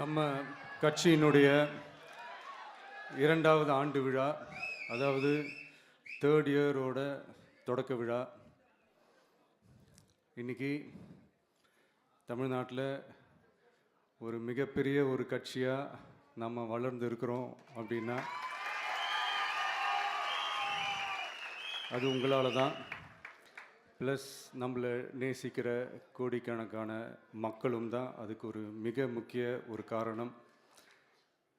நம்ம கட்சியினுடைய 2வது ஆண்டு விழா, அதாவது 3rd இயரோட தொடக்க விழா. இன்னைக்கு தமிழ்நாட்டில் ஒரு மிகப்பெரிய ஒரு கட்சியாக நம்ம வளர்ந்து இருக்கிறோம் அப்படின்னா அது உங்களால் தான். ப்ளஸ் நம்மளை நேசிக்கிற கோடிக்கணக்கான மக்களும் தான் அதுக்கு ஒரு மிக முக்கிய ஒரு காரணம்.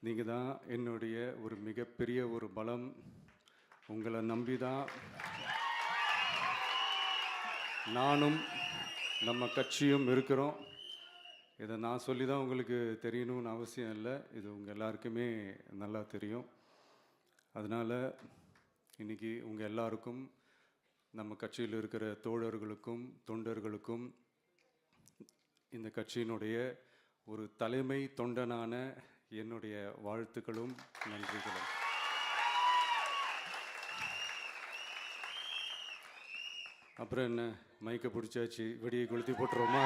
நீங்கள் தான் என்னுடைய ஒரு மிகப்பெரிய ஒரு பலம். உங்களை நம்பி தான் நானும் நம்ம கட்சியும் இருக்கிறோம். இதை நான் சொல்லி தான் உங்களுக்கு தெரியணும்னு அவசியம் இல்லை, இது உங்கள் எல்லாருக்குமே நல்லா தெரியும். அதனால் இன்றைக்கி உங்கள் எல்லாருக்கும், நம்ம கட்சியில் இருக்கிற தோழர்களுக்கும் தொண்டர்களுக்கும், இந்த கட்சியினுடைய ஒரு தலைமை தொண்டனான என்னுடைய வாழ்த்துக்களும் நன்றிகளும். அப்புறம் என்ன, மைக்கை பிடிச்சாச்சு, வெடியை கொளுத்தி போட்டுருவோமா?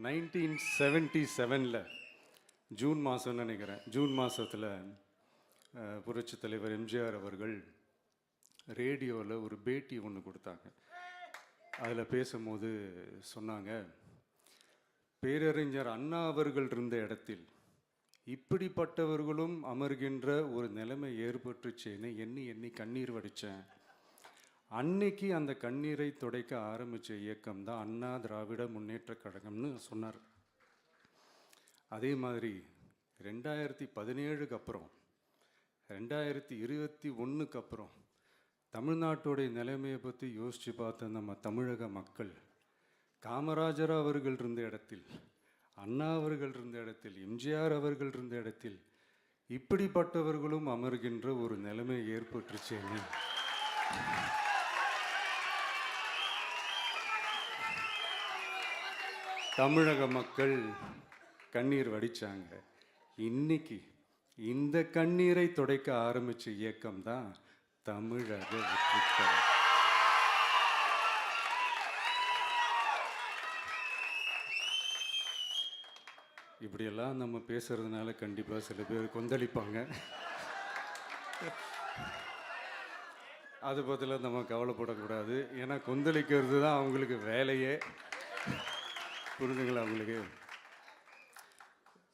(1977) ஜூன் மாதம்னு நினைக்கிறேன். ஜூன் மாதத்தில் புரட்சி தலைவர் எம்ஜிஆர் அவர்கள் ரேடியோவில் ஒரு பேட்டி ஒன்று கொடுத்தாங்க. அதில் பேசும்போது சொன்னாங்க, பேரறிஞர் அண்ணா அவர்கள் இருந்த இடத்தில் இப்படிப்பட்டவர்களும் அமர்கின்ற ஒரு நிலைமை ஏற்பட்டுச்சேன்னு எண்ணி எண்ணி கண்ணீர் வடித்தேன். அன்னைக்கு அந்த கண்ணீரை துடைக்க ஆரம்பித்த இயக்கம் தான் அண்ணா திராவிட முன்னேற்ற கழகம்னு சொன்னார். அதே மாதிரி 2017க்கு அப்புறம் 2021க்கு அப்புறம் தமிழ்நாட்டுடைய நிலைமையை பற்றி யோசித்து பார்த்த நம்ம தமிழக மக்கள், காமராஜர் அவர்கள் இருந்த இடத்தில், அண்ணா அவர்கள் இருந்த இடத்தில், எம்ஜிஆர் அவர்கள் இருந்த இடத்தில் இப்படிப்பட்டவர்களும் அமர்கின்ற ஒரு நிலைமை ஏற்பட்டுருச்சேன்னு தமிழக மக்கள் கண்ணீர் வடித்தாங்க. இன்னைக்கு இந்த கண்ணீரை துடைக்க ஆரம்பித்த இயக்கம் தான் தமிழக வெற்றிக்கழகம். இப்படியெல்லாம் நம்ம பேசுறதுனால கண்டிப்பாக சில பேர் கொந்தளிப்பாங்க. அது பற்றிலாம் நம்ம கவலைப்படக்கூடாது. ஏன்னா கொந்தளிக்கிறது தான் அவங்களுக்கு வேலையே. புரிஞ்சுங்களா அவங்களுக்கு?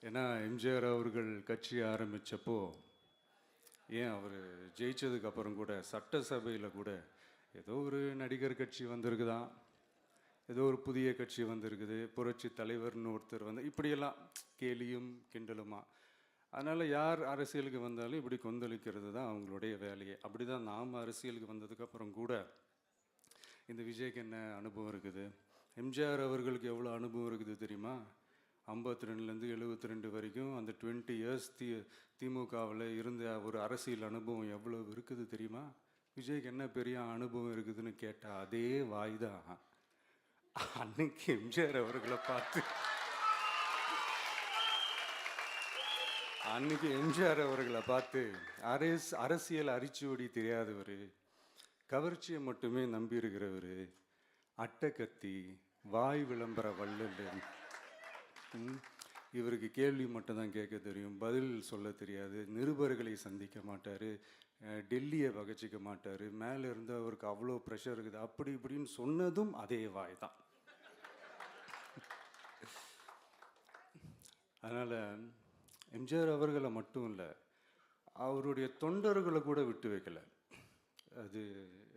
ஏன்னா எம்ஜிஆர் அவர்கள் கட்சி ஆரம்பித்தப்போ, ஏன் அவர் ஜெயிச்சதுக்கப்புறம் கூட சட்டசபையில் கூட ஏதோ ஒரு நடிகர் கட்சி வந்திருக்குதான், ஏதோ ஒரு புதிய கட்சி வந்திருக்குது, புரட்சி தலைவர்னு ஒருத்தர் வந்து, இப்படியெல்லாம் கேலியும் கிண்டலுமா. அதனால் யார் அரசியலுக்கு வந்தாலும் இப்படி கொந்தளிக்கிறது தான் அவங்களுடைய வேலையே. அப்படி தான் நாம் அரசியலுக்கு வந்ததுக்கப்புறம் கூட இந்த விஜய்க்கு என்ன அனுபவம் இருக்குது, எம்ஜிஆர் அவர்களுக்கு எவ்வளோ அனுபவம் இருக்குது தெரியுமா? 52லேருந்து 72 வரைக்கும் அந்த 20 இயர்ஸ் திமுகவில் இருந்த ஒரு அரசியல் அனுபவம் எவ்வளோ இருக்குது தெரியுமா? விஜய்க்கு என்ன பெரிய அனுபவம் இருக்குதுன்னு கேட்டால் அதே வாய் தான் அன்னைக்கு எம்ஜிஆர் அவர்களை பார்த்து, அன்னைக்கு எம்ஜிஆர் அவர்களை பார்த்து, அரசியல் அரிச்சுவடி தெரியாதவர், கவர்ச்சியை மட்டுமே நம்பி இருக்கிறவர், அட்டக்கத்தி, வாய் விளம்பர வள்ளல், இவருக்கு கேள்வி மட்டும்தான் கேட்க தெரியும், பதில் சொல்ல தெரியாது, நிருபர்களை சந்திக்க மாட்டார், டெல்லியை வகச்சிக்க மாட்டார், மேலே இருந்து அவருக்கு அவ்வளோ ப்ரெஷர் இருக்குது, அப்படி இப்படின்னு சொன்னதும் அதே வாய் தான். அதனால் எம்ஜிஆர் அவர்களை மட்டும் இல்லை, அவருடைய தொண்டர்களை கூட விட்டு வைக்கலை. அது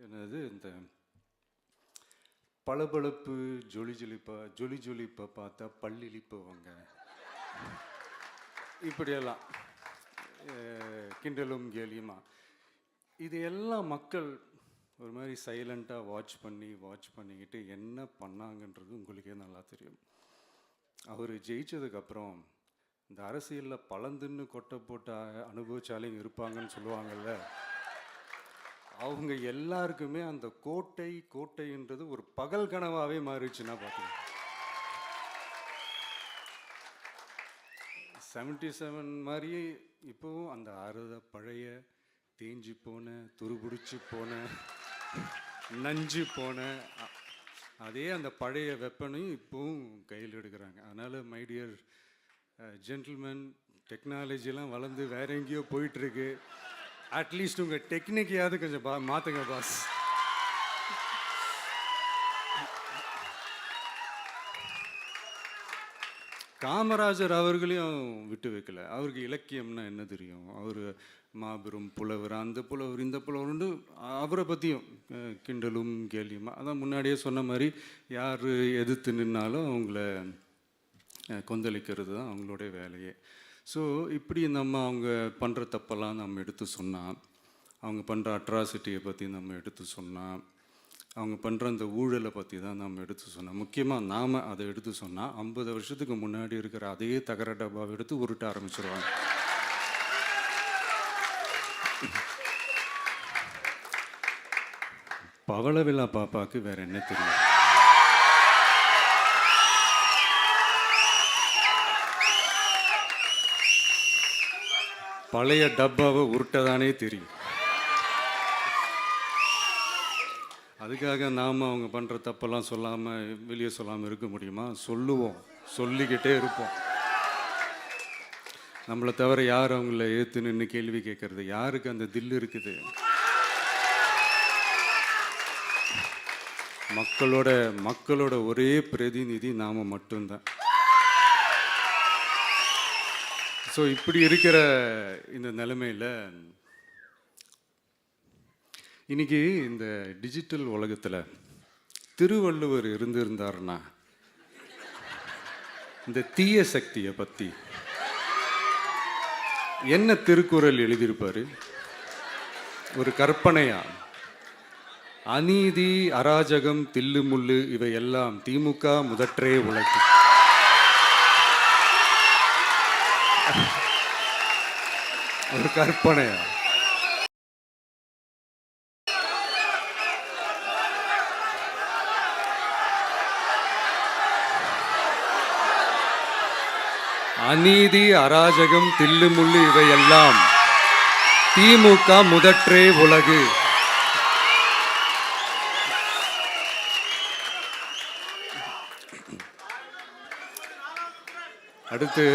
என்னது, இந்த பளபளப்பு ஜொலி ஜொலிப்பை பார்த்தா பல்லிழிப்பவங்க, இப்படியெல்லாம் கிண்டலும் கேலியுமா, இது எல்லாம் மக்கள் ஒரு மாதிரி சைலண்ட்டாக வாட்ச் பண்ணிக்கிட்டு என்ன பண்ணாங்கன்றது உங்களுக்கே நல்லா தெரியும். அவர் ஜெயிச்சதுக்கப்புறம் இந்த அரசியலில் பழந்துன்னு கொட்டை போட்ட அனுபவிச்சாலையும் இருப்பாங்கன்னு சொல்லுவாங்கள்ல, அவங்க எல்லாருக்குமே அந்த கோட்டைன்றது ஒரு பகல் கனவாகவே மாறிடுச்சுன்னா பார்த்தீங்க. 77 மாதிரியே இப்போவும் அந்த பழைய தேஞ்சி போன, துருபிடிச்சி போன, நஞ்சு போன அதே அந்த பழைய வெப்பனையும் இப்போவும் கையில் எடுக்கிறாங்க. அதனால் மை டியர் ஜென்டில்மேன், டெக்னாலஜிலாம் வளர்ந்து வேற எங்கேயோ போயிட்டுருக்கு. அட்லீஸ்ட் உங்கள் டெக்னிக்கையாவது கொஞ்சம் மாற்றுங்க பாஸ். காமராஜர் அவர்களையும் விட்டு வைக்கல. அவருக்கு இலக்கியம்னா என்ன தெரியும்? அவர் மாபெரும் புலவர், அந்த புலவர் இந்த புலவர்னு அவரை பற்றியும் கிண்டலும் கேலியுமா. அதான் முன்னாடியே சொன்ன மாதிரி யார் எதிர்த்து நின்னாலும் அவங்கள கொந்தளிக்கிறது தான் அவங்களுடைய வேலையே. ஸோ இப்படி அவங்க பண்ணுற தப்பெல்லாம் நம்ம எடுத்து சொன்னால், அவங்க பண்ணுற அட்ராசிட்டியை பற்றி நம்ம எடுத்து சொன்னால், அவங்க பண்ணுற அந்த ஊழலை பற்றி தான் நம்ம எடுத்து சொன்னோம். முக்கியமாக நாம் அதை எடுத்து சொன்னால் 50 வருஷத்துக்கு முன்னாடி இருக்கிற அதே தகர டப்பாவை எடுத்து உருட்ட ஆரம்பிச்சிருவாங்க. பவள விழா பாப்பாவுக்கு வேற என்ன தெரியும்? பழைய டப்பாவை உருட்டதானே தெரியும். அதுக்காக நாம் அவங்க பண்ணுற தப்பெல்லாம் சொல்லாமல் வெளியே சொல்லாமல் இருக்க முடியுமா? சொல்லுவோம், சொல்லிக்கிட்டே இருப்போம். நம்மளை தவிர யார் அவங்கள ஏற்று நின்று கேள்வி கேட்கறது? யாருக்கு அந்த தில் இருக்குது? மக்களோட ஒரே பிரதிநிதி நாம் மட்டும்தான். ஸோ இப்படி இருக்கிற இந்த நிலைமையில் இன்னைக்கு இந்த டிஜிட்டல் உலகத்தில் திருவள்ளுவர் இருந்திருந்தாருன்னா இந்த தீய சக்தியை பற்றி என்ன திருக்குறள் எழுதியிருப்பாரு? ஒரு கற்பனையா, அநீதி, அராஜகம், தில்லுமுள்ளு இவையெல்லாம் திமுக முதற்றே உலகு. ஒரு கற்பனையா? அநீதி, அராஜகம், தில்லுமுள்ளு இவையெல்லாம் திமுக முதற்றே உலகு. அடுத்து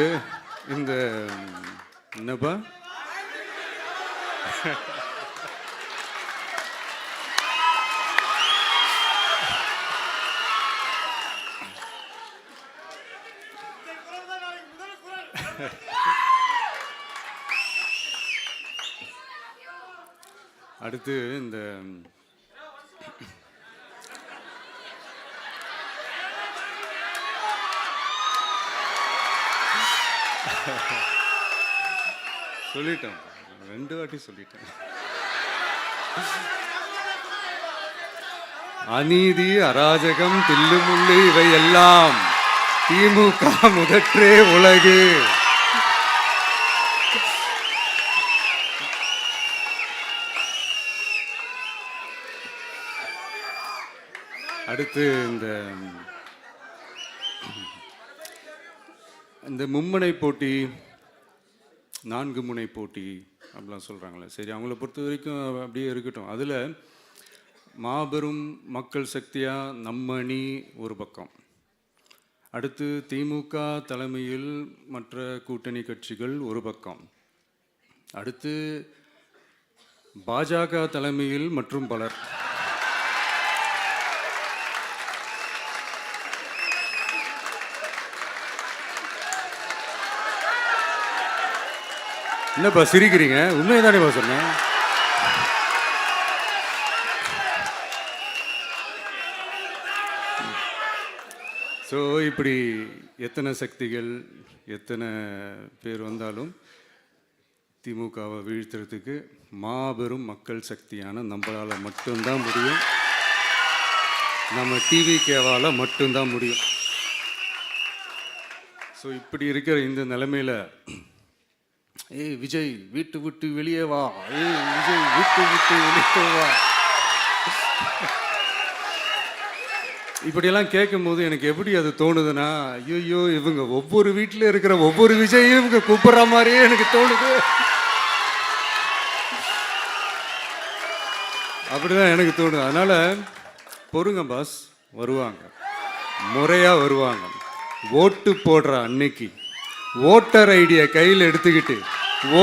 இந்த என்னப்பா அடுத்து இந்த சொல்லிட்டேன், 2 வாட்டி சொல்லிட்டேன். அநீதி, அராஜகம், தில்லுமுள்ளு இவையெல்லாம் திமுக முதற்றே உலகு. அடுத்து இந்த மும்முனை போட்டி, 4 முனை போட்டி அப்படிலாம் சொல்கிறாங்களே, சரி அவங்கள பொறுத்த வரைக்கும் அப்படியே இருக்கட்டும். அதில் மாபெரும் மக்கள் சக்தியாக நம்ம அணி ஒரு பக்கம், அடுத்து திமுக தலைமையில் மற்ற கூட்டணி கட்சிகள் ஒரு பக்கம், அடுத்து பாஜக தலைமையில் மற்றும் பலர். என்னப்பா சிரிக்கிறீங்க? உண்மையை தானேப்பா சொன்னேன். ஸோ இப்படி எத்தனை சக்திகள், எத்தனை பேர் வந்தாலும் திமுகவை வீழ்த்துறதுக்கு மாபெரும் மக்கள் சக்தியான நம்மளால் மட்டும்தான் முடியும். நம்ம டிவிகேவால் மட்டும்தான் முடியும். ஸோ இப்படி இருக்கிற இந்த நிலைமையில் ஏய் விஜய் வீட்டு விட்டு வெளியே வா, ஏய் விஜய் வீட்டு விட்டு வெளியே வா, இப்படியெல்லாம் கேட்கும்போது எனக்கு எப்படி அது தோணுதுன்னா, ஐயோ இவங்க ஒவ்வொரு வீட்டில் இருக்கிற ஒவ்வொரு விஜயும் இவங்க கூப்பிடுற மாதிரியே எனக்கு தோணுது. அப்படிதான் எனக்கு தோணுது. அதனால பொறுங்க பாஸ், வருவாங்க, முறையாக வருவாங்க. ஓட்டு போடுற அன்னைக்கு ஓட்டர் ஐடியை கையில் எடுத்துக்கிட்டு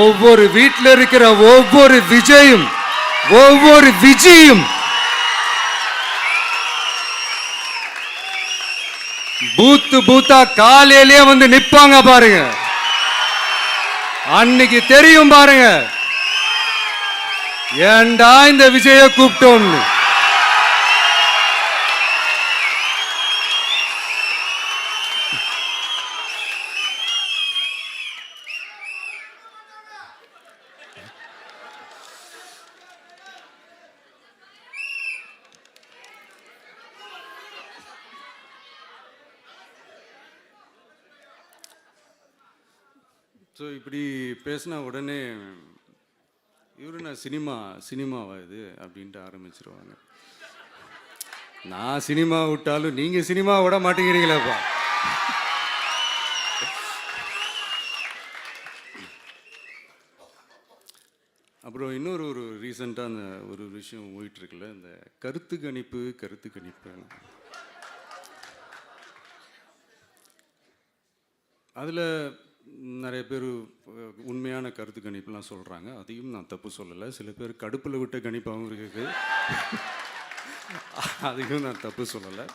ஒவ்வொரு வீட்டில் இருக்கிற ஒவ்வொரு விஜயும் பூத்தா காலையிலேயே வந்து நிப்பாங்க பாருங்க. அன்னைக்கு தெரியும் பாருங்க, ஏண்டா இந்த விஜய கூப்பிட்டோம்னு. ஸோ இப்படி பேசினா உடனே இவரு நான் சினிமாவா இது அப்படின்ட்டு ஆரம்பிச்சிருவாங்க. நான் சினிமா விட்டாலும் நீங்கள் சினிமா விட மாட்டேங்கிறீங்களேப்பா. அப்புறம் இன்னொரு ரீசெண்டாக அந்த ஒரு விஷயம் போயிட்டுருக்குல்ல, இந்த கருத்து கணிப்பு. அதில் நிறைய பேர் உண்மையான கருத்து கணிப்புலாம் சொல்கிறாங்க, அதையும் நான் தப்பு சொல்லலை. சில பேர் கடுப்பில் விட்ட கணிப்பாகவும் இருக்குது, அதையும் நான் தப்பு சொல்லலை.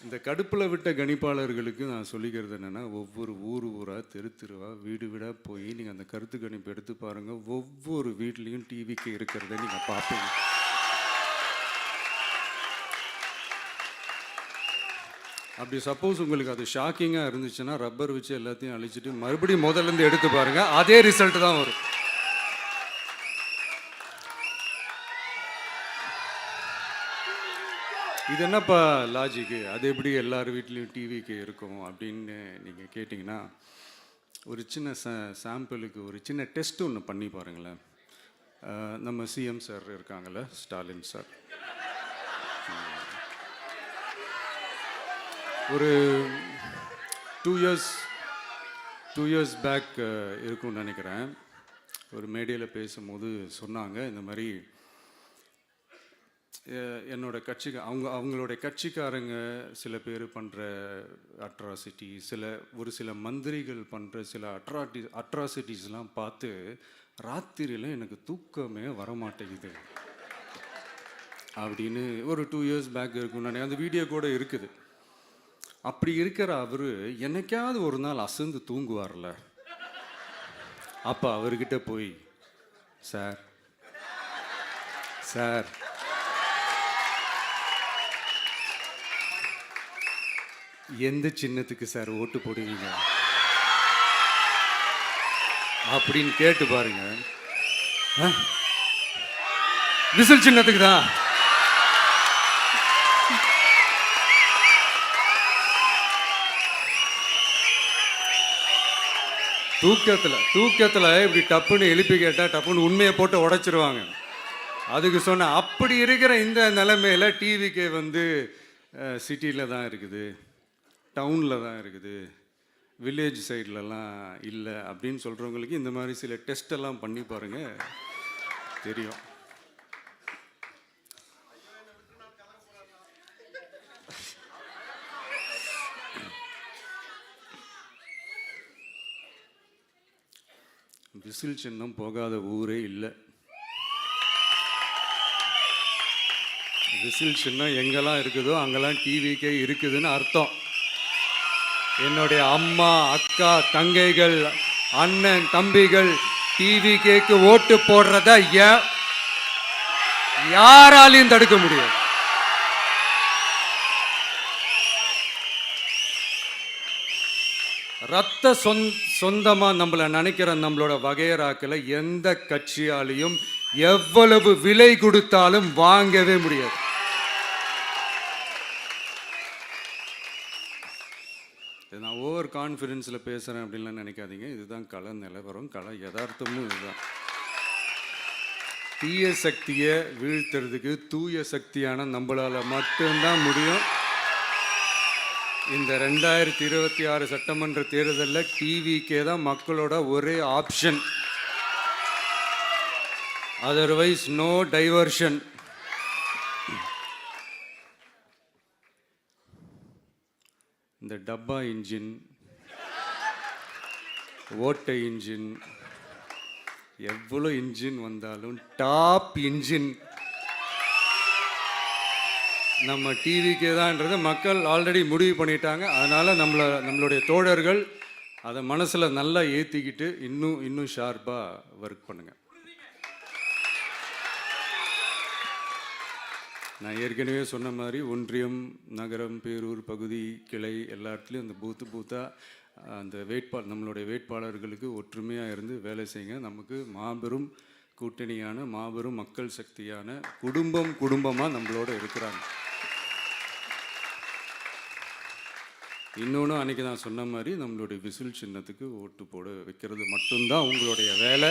இந்த கடுப்பில் விட்ட கணிப்பாளர்களுக்கு நான் சொல்லிக்கிறது என்னென்னா, ஒவ்வொரு ஊராக தெருவா வீடு வீடாக போய் நீங்கள் அந்த கருத்து கணிப்பு எடுத்து பாருங்கள். ஒவ்வொரு வீட்லேயும் டிவிக்கு இருக்கிறத நீங்கள் பார்ப்பீங்க. அப்படி சப்போஸ் உங்களுக்கு அது ஷாக்கிங்காக இருந்துச்சுன்னா ரப்பர் வச்சு எல்லாத்தையும் அழிச்சிட்டு மறுபடியும் முதல்லேருந்து எடுத்து பாருங்கள், அதே ரிசல்ட் தான் வரும். இது என்னப்பா லாஜிக்கு, அது எப்படி எல்லார் வீட்லேயும் டிவிக்கு இருக்கும் அப்படின்னு நீங்கள் கேட்டிங்கன்னா, ஒரு சின்ன சாம்பிளுக்கு ஒரு சின்ன டெஸ்ட் ஒன்று பண்ணி பாருங்களேன். நம்ம சிஎம் சார் இருக்காங்கள்ல, ஸ்டாலின் சார், ஒரு 2 இயர்ஸ் பேக் இருக்கும்னு நினைக்கிறேன். ஒரு மேடையில் பேசும்போது சொன்னாங்க, இந்த மாதிரி என்னோட கட்சிக்கு அவங்களுடைய கட்சிக்காரங்க சில பேர் பண்ணுற அட்ராசிட்டி, ஒரு சில மந்திரிகள் பண்ணுற சில அட்ராசிட்டிஸ்லாம் பார்த்து ராத்திரியில் எனக்கு தூக்கமே வரமாட்டேங்குது அப்படின்னு ஒரு 2 இயர்ஸ் பேக் இருக்கும்னு நினைக்கிறேன். அந்த வீடியோ கூட இருக்குது. அப்படி இருக்கிற அவர் என்னைக்காவது ஒரு நாள் அசந்து தூங்குவார்ல, அப்போ அவர்கிட்ட போய், சார் எந்த சின்னத்துக்கு சார் ஓட்டு போடுவீங்க அப்படின்னு கேட்டு பாருங்க. விசில் சின்னத்துக்கு தான். தூக்கத்தில் இப்படி டப்புன்னு எழுப்பி கேட்டால் டப்புன்னு உண்மையை போட்டு உடைச்சிருவாங்க. அதுக்கு சொன்ன அப்படி இருக்கிற இந்த நிலைமையில் டிவிக்கே வந்து சிட்டியில் தான் இருக்குது, டவுனில் தான் இருக்குது, வில்லேஜ் சைட்லலாம் இல்லை அப்படின்னு சொல்கிறவங்களுக்கு இந்த மாதிரி சில டெஸ்டெல்லாம் பண்ணி பாருங்கள், தெரியும். விசில் சின்னம் போகாத ஊரே இல்லை. விசில் சின்னம் எங்கெல்லாம் இருக்குதோ அங்கெல்லாம் டிவிக்கே இருக்குதுன்னு அர்த்தம். என்னுடைய அம்மா, அக்கா, தங்கைகள், அண்ணன், தம்பிகள் டிவிக்கேக்கு ஓட்டு போடுறத யாராலையும் தடுக்க முடியாது. ரத்த சொந்தமா நம்மளை நினைக்கிற நம்மளோட வகையராக்களை எந்த கட்சியாலையும் எவ்வளவு விலை கொடுத்தாலும் வாங்கவே முடியாது. நான் ஓவர் கான்ஃபிடென்ஸில் பேசுகிறேன் அப்படின்லாம் நினைக்காதீங்க. இதுதான் கள நிலவரம், கள யதார்த்தமும் இதுதான். தீய சக்தியை வீழ்த்துறதுக்கு தூய சக்தியான நம்மளால் மட்டும்தான் முடியும். இந்த 2026 சட்டமன்ற தேர்தலில் டிவிக்கே தான் மக்களோட ஒரே ஆப்ஷன். Otherwise no diversion. டப்பா இன்ஜின், ஓட்டை இன்ஜின், எவ்வளோ இன்ஜின் வந்தாலும் டாப் இன்ஜின் நம்ம டிவிக்கே தான்ன்றது மக்கள் ஆல்ரெடி முடிவு பண்ணிட்டாங்க. அதனால் நம்மளுடைய தோழர்கள் அதை மனசில் நல்லா ஏற்றிக்கிட்டு இன்னும் ஷார்ப்பாக ஒர்க் பண்ணுங்கள். நான் ஏற்கனவே சொன்ன மாதிரி ஒன்றியம், நகரம், பேரூர், பகுதி, கிளை எல்லா இடத்துலையும் அந்த பூத்தாக அந்த நம்மளுடைய வேட்பாளர்களுக்கு ஒற்றுமையாக இருந்து வேலை செய்யுங்க. நமக்கு மாபெரும் கூட்டணியான மாபெரும் மக்கள் சக்தியான குடும்பமாக நம்மளோட இருக்கிறாங்க. இன்னொன்று அன்றைக்கி நான் சொன்ன மாதிரி நம்மளுடைய விசில் சின்னத்துக்கு ஓட்டு போட வைக்கிறது மட்டும்தான் உங்களுடைய வேலை.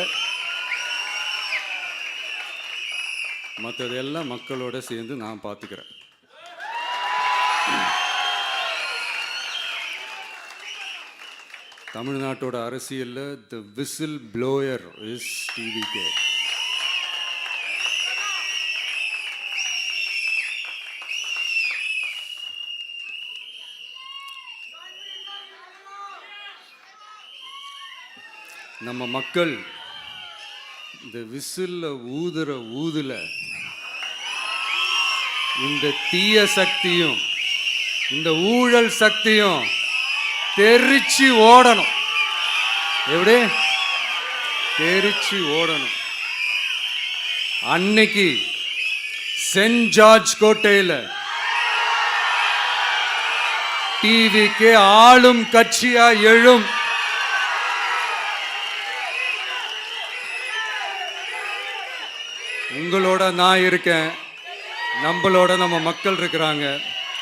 மற்றதெல்லாம் மக்களோட சேர்ந்து நான் பார்த்துக்கிறேன். தமிழ்நாட்டோட அரசியலில் தி விசில் ப்ளோயர் இஸ் டிவிகே. நம்ம மக்கள் இந்த விசில்ல ஊதுல இந்த தீய சக்தியும் இந்த ஊழல் சக்தியும் தெரிச்சு ஓடணும். எப்படி தெரிச்சு ஓடணும்? அன்னைக்கு சென்ட் ஜார்ஜ் கோட்டையில் டிவிக்கு ஆளும் கட்சியா எழும். உங்களோட நான் இருக்கேன், நம்மளோட நம்ம மக்கள் இருக்கிறாங்க.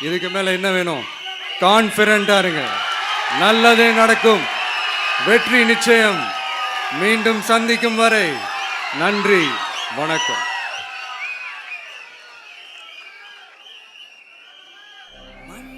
இதுக்கு மேல என்ன வேணும்? கான்ஃபிடென்ட்டா இருங்க, நல்லதே நடக்கும், வெற்றி நிச்சயம். மீண்டும் சந்திக்கும் வரை நன்றி, வணக்கம்.